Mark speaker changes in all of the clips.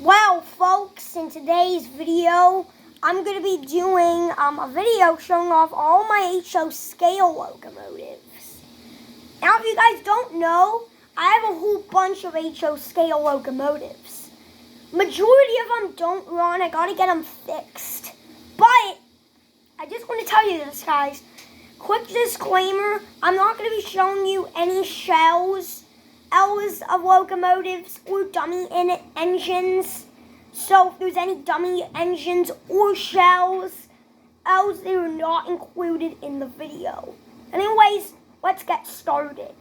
Speaker 1: Well, folks, in today's video, I'm going to be doing a video showing off all my HO scale locomotives. Now, if you guys don't know, I have a whole bunch of HO scale locomotives. Majority of them don't run. I got to get them fixed. But I just want to tell you this, guys. Quick disclaimer, I'm not going to be showing you any shells of locomotives or dummy engines. So if there's any dummy engines or shells, they are not included in the video. Anyways, let's get started.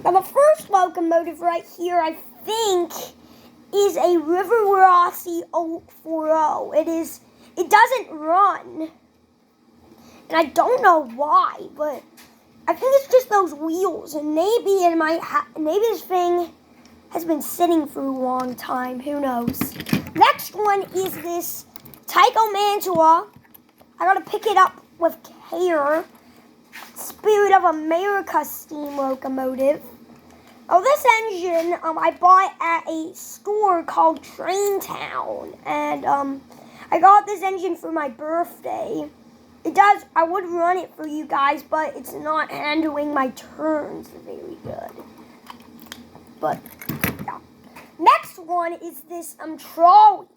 Speaker 1: Now the first locomotive right here, I think, is a River Rossi 040. It doesn't run. And I don't know why, but I think it's just those wheels, and maybe this thing has been sitting for a long time. Who knows? Next one is this Tycho Mantua. I gotta pick it up with care. Spirit of America steam locomotive. Oh, this engine I bought at a store called Train Town, and I got this engine for my birthday. I would run it for you guys, but it's not handling my turns very good. But, yeah. Next one is this trolley.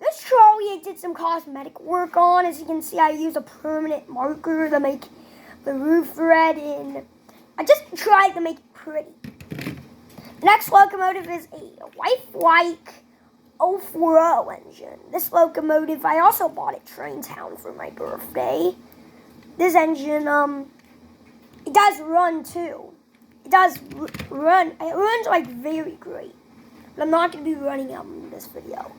Speaker 1: This trolley I did some cosmetic work on. As you can see, I use a permanent marker to make the roof red, and I just tried to make it pretty. The next locomotive is a Lifelike 040 engine. This locomotive I also bought at Train Town for my birthday. This engine, it does run too. It does run. It runs like very great. But I'm not going to be running it in this video.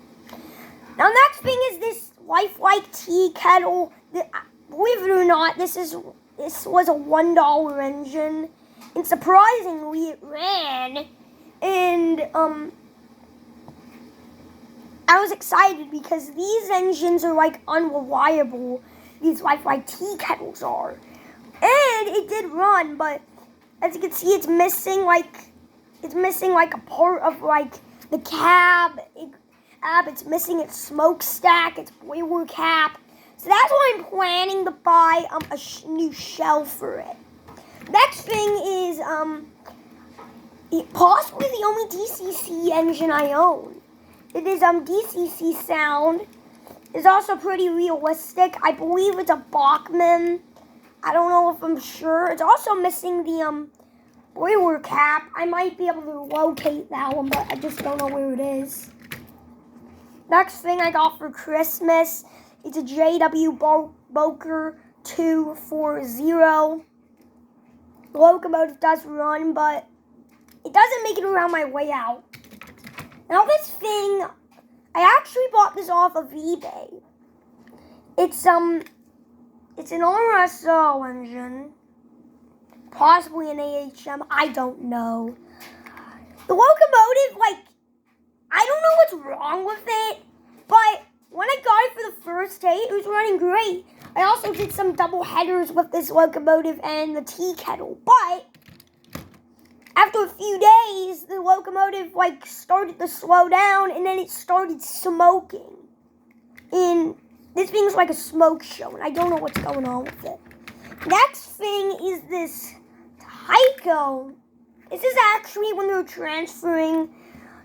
Speaker 1: Now next thing is this Lifelike tea kettle. Believe it or not, this was a $1 engine. And surprisingly, it ran. And I was excited because these engines are like unreliable. These Lifelike tea kettles are. And it did run, but as you can see, it's missing like a part of like the cab. It's missing its smokestack, its boiler cap. So that's why I'm planning to buy a new shell for it. Next thing is possibly the only DCC engine I own. It is DCC sound. It's also pretty realistic. I believe it's a Bachmann. I don't know if I'm sure. It's also missing the boiler cap. I might be able to locate that one, but I just don't know where it is. Next thing I got for Christmas, it's a JW Boker 240. The locomotive does run, but it doesn't make it around my way out. Now this thing, I actually bought this off of eBay. It's an RSO engine, possibly an AHM, I don't know. The locomotive, I don't know what's wrong with it, but when I got it for the first day, it was running great. I also did some double headers with this locomotive and the tea kettle, but after a few days, the locomotive started to slow down, and then it started smoking. And this thing's like a smoke show, and I don't know what's going on with it. Next thing is this Tycho. This is actually when they're transferring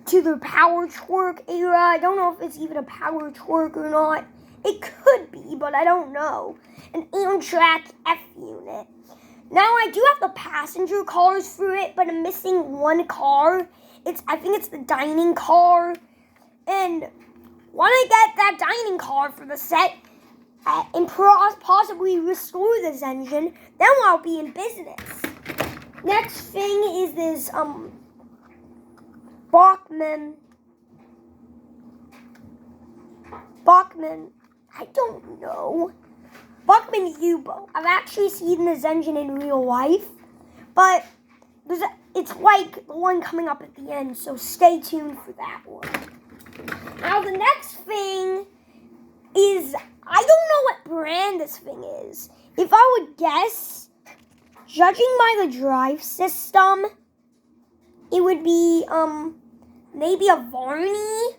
Speaker 1: to their power torque era. I don't know if it's even a power torque or not. It could be, but I don't know. An Amtrak F unit. Now, I do have the passenger cars for it, but I'm missing one car. I think it's the dining car. And when I get that dining car for the set and possibly restore this engine, then I'll be in business. Next thing is this Bachmann, I don't know. Bachmann U-boat. I've actually seen this engine in real life, but it's like the one coming up at the end, so stay tuned for that one. Now the next thing is, I don't know what brand this thing is. If I would guess, judging by the drive system, it would be maybe a Varney.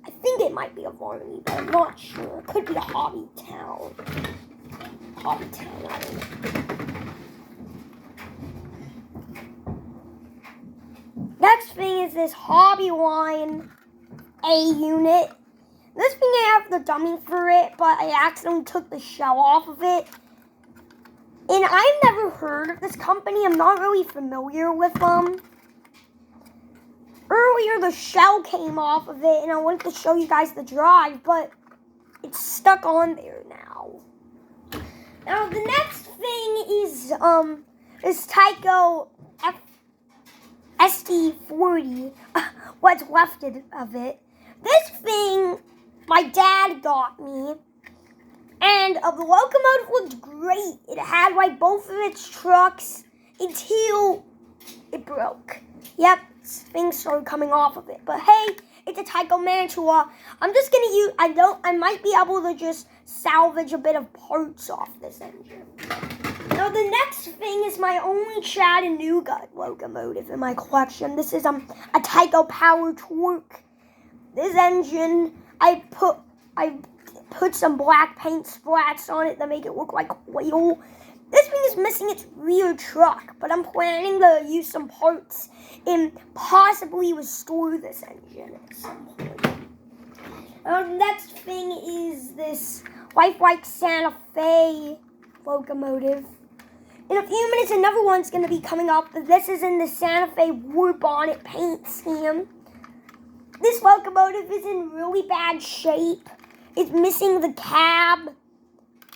Speaker 1: I think it might be a Varney, but I'm not sure. It could be a Hobby Town. Hobby Town, I don't know. Next thing is this Hobby Line A unit. This thing I have the dummy for it, but I accidentally took the shell off of it. And I've never heard of this company. I'm not really familiar with them. Earlier, the shell came off of it, and I wanted to show you guys the drive, but it's stuck on there now. Now, the next thing is this Tyco ST40, what's left of it. This thing, my dad got me, and the locomotive looked great. It had like both of its trucks until it broke. Yep, things started coming off of it. But hey, it's a Tyco Mantua. I'm just gonna use. I might be able to just salvage a bit of parts off this engine. Now the next thing is my only Chattanooga locomotive in my collection. This is a Tyco Power Torque. This engine, I put some black paint splats on it to make it look like oil. This thing is missing its rear truck, but I'm planning to use some parts and possibly restore this engine at some point. The next thing is this lifelike Santa Fe locomotive. In a few minutes, another one's going to be coming up. This is in the Santa Fe War Bonnet paint scheme. This locomotive is in really bad shape. It's missing the cab.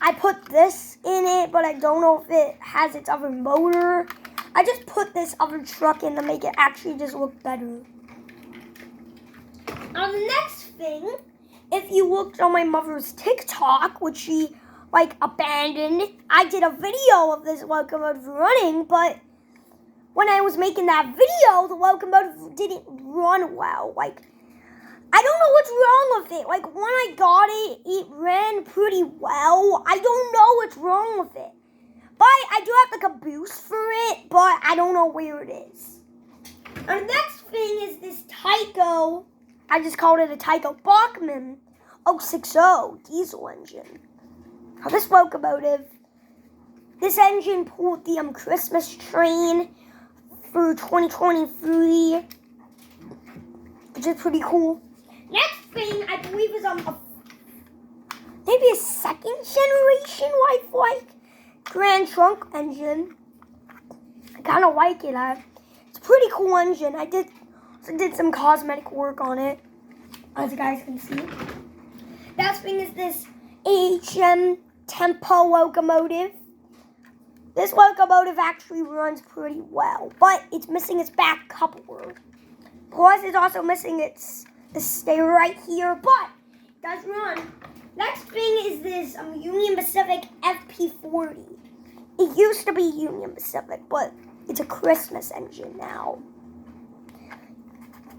Speaker 1: I put this in it, but I don't know if it has its other motor. I just put this other truck in to make it actually just look better. Now the next thing, if you looked on my mother's TikTok, which she abandoned, I did a video of this locomotive running, but when I was making that video, the locomotive didn't run well. I don't know what's wrong with it. When I got it, it ran pretty well. I don't know what's wrong with it. But I do have a boost for it, but I don't know where it is. Our next thing is this Tyco. I just called it a Tyco Bachmann 060 diesel engine. Now this locomotive, this engine pulled the Christmas train for 2023, which is pretty cool. Next thing, I believe, is maybe a second generation lifelike Grand Trunk engine. I kind of like it. It's a pretty cool engine. I did some cosmetic work on it, as you guys can see. Next thing is this HM Tempo locomotive. This locomotive actually runs pretty well, but it's missing its back coupler. Plus, it's also missing its stair right here, but it does run. Next thing is this Union Pacific FP40. It used to be Union Pacific, but it's a Christmas engine now.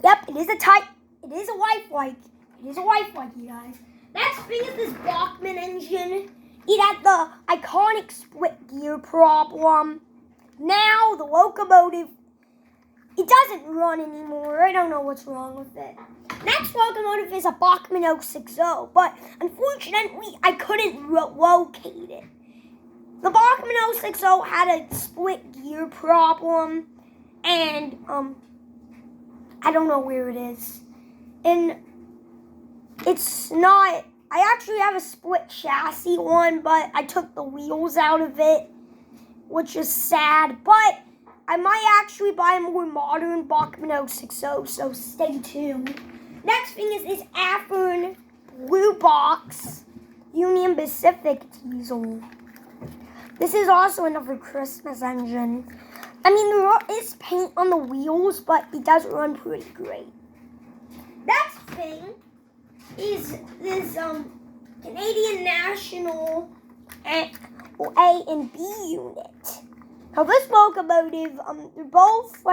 Speaker 1: Yep, it is a lifelike. It is a lifelike, you guys. Next thing is this Bachmann engine. It had the iconic split gear problem. Now the locomotive, it doesn't run anymore. I don't know what's wrong with it. Next locomotive is a Bachmann 060, but unfortunately I couldn't locate it. The Bachmann 060 had a split gear problem, and I don't know where it is. And it's not, I actually have a split chassis one, but I took the wheels out of it, which is sad, but I might actually buy a more modern Bachmann 060, so stay tuned. Next thing is this Afern Blue Box Union Pacific diesel. This is also another Christmas engine. I mean, there is paint on the wheels, but it does run pretty great. Next thing is this Canadian National A and B unit. Now this locomotive, they're both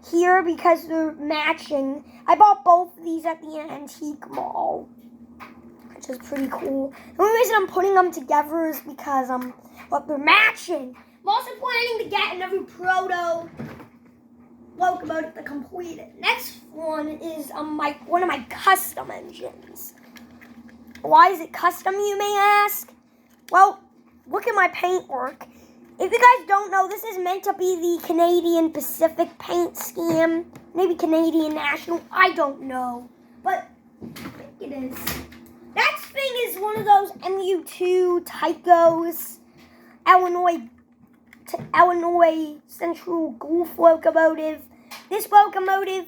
Speaker 1: here because they're matching. I bought both of these at the antique mall, which is pretty cool. The only reason I'm putting them together is because they're matching. I'm also planning to get another proto locomotive to complete it. Next one is one of my custom engines. Why is it custom, you may ask? Well, look at my paintwork. If you guys don't know, this is meant to be the Canadian Pacific paint scheme. Maybe Canadian National, I don't know. But I think it is. Next thing is one of those MU2 Tycos, Illinois Central Gulf locomotive. This locomotive,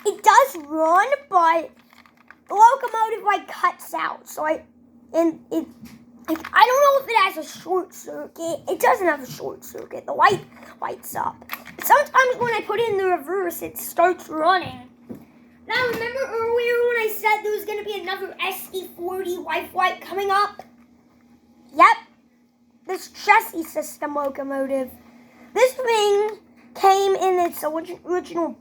Speaker 1: it does run, but the locomotive cuts out. So I don't know if it has a short circuit. It doesn't have a short circuit. The light lights up. Sometimes when I put it in the reverse, it starts running. Now remember earlier when I said there was going to be another SD40 light coming up? Yep. This chassis system locomotive. This thing came in its original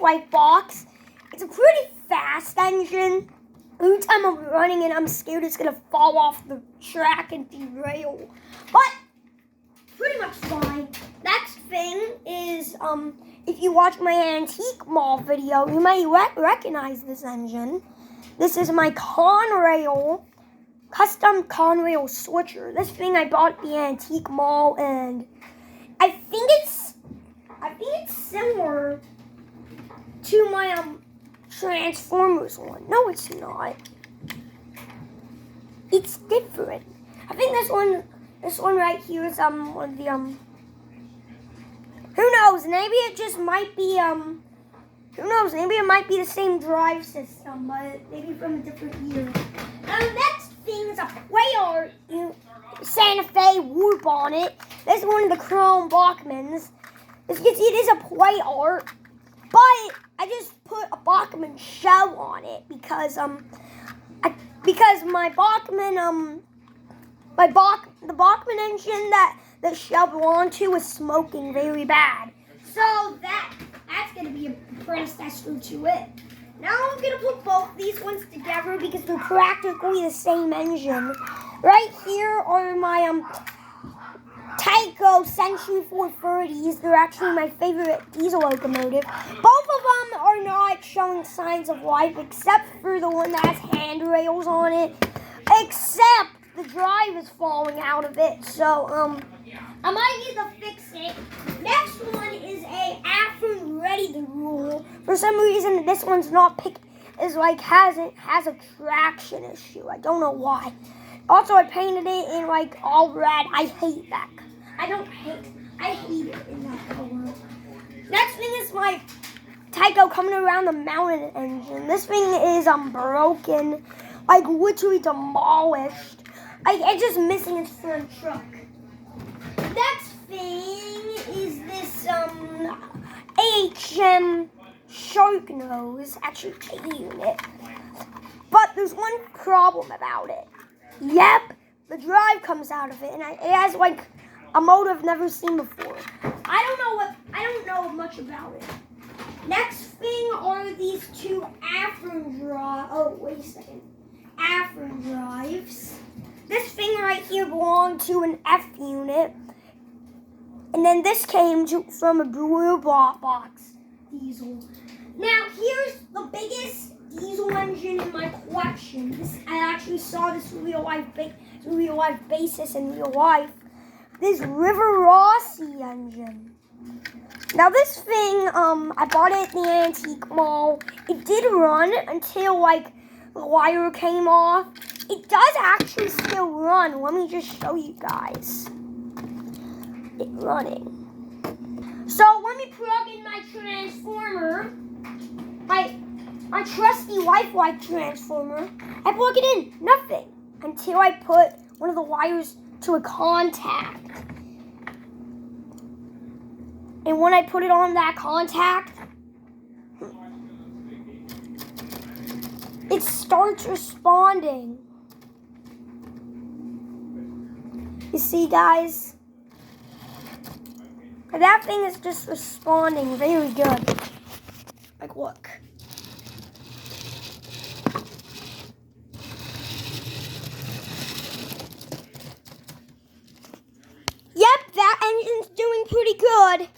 Speaker 1: light box. It's a pretty fast engine. Every time I'm running it, I'm scared it's going to fall off the track and derail. But pretty much fine. Next thing is, if you watch my antique mall video, you may recognize this engine. This is my custom Conrail switcher. This thing I bought at the antique mall, and I think it's similar to my Transformers one. No, it's not. It's different. I think this one right here is one of the who knows? Maybe it just might be who knows? Maybe it might be the same drive system, but maybe from a different year. Now the next thing is a Play-Art Santa Fe War Bonnet. This is one of the Chrome Bachmans. As you can see, it is a Play-Art, but I just put a Bachman shell on it because my Bachman the Bachman engine that the shell belonged to was smoking very bad. So that's gonna be a predecessor to it. Now I'm gonna put both these ones together because they're practically the same engine. Right here are my Tyco Century 430s. They're actually my favorite diesel locomotive. Both of them are not showing signs of life except for the one that has handrails on it. Except the drive is falling out of it. So I might need to fix it. Next one is a Afrin Ready to Rule. For some reason this one's not has a traction issue. I don't know why. Also I painted it in all red. I hate that. I hate it in that color. Next thing is my Tyco coming around the mountain engine. This thing is broken, literally demolished. It's just missing its front truck. Next thing is this AHM Shark Nose, actually a unit. But there's one problem about it. Yep, the drive comes out of it, and it has a motor I've never seen before. I don't know much about it. Next thing are these two Afrin drives. This thing right here belonged to an F unit. And then this came from a Blue Box diesel. Now here's the biggest diesel engine in my collection. I actually saw this real life basis in real life. This River Rossi engine. Now this thing, I bought it at the antique mall. It did run until the wire came off. It does actually still run. Let me just show you guys it running. So let me plug in my transformer, my trusty lifelike transformer. I plug it in, nothing, until I put one of the wires to a contact. And when I put it on that contact, it starts responding. You see, guys? That thing is just responding very good. Look. Yep, that engine's doing pretty good.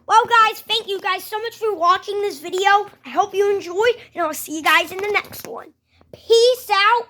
Speaker 1: Well, guys, thank you guys. guys so much for watching this video. I hope you enjoyed, and I'll see you guys in the next one. Peace out.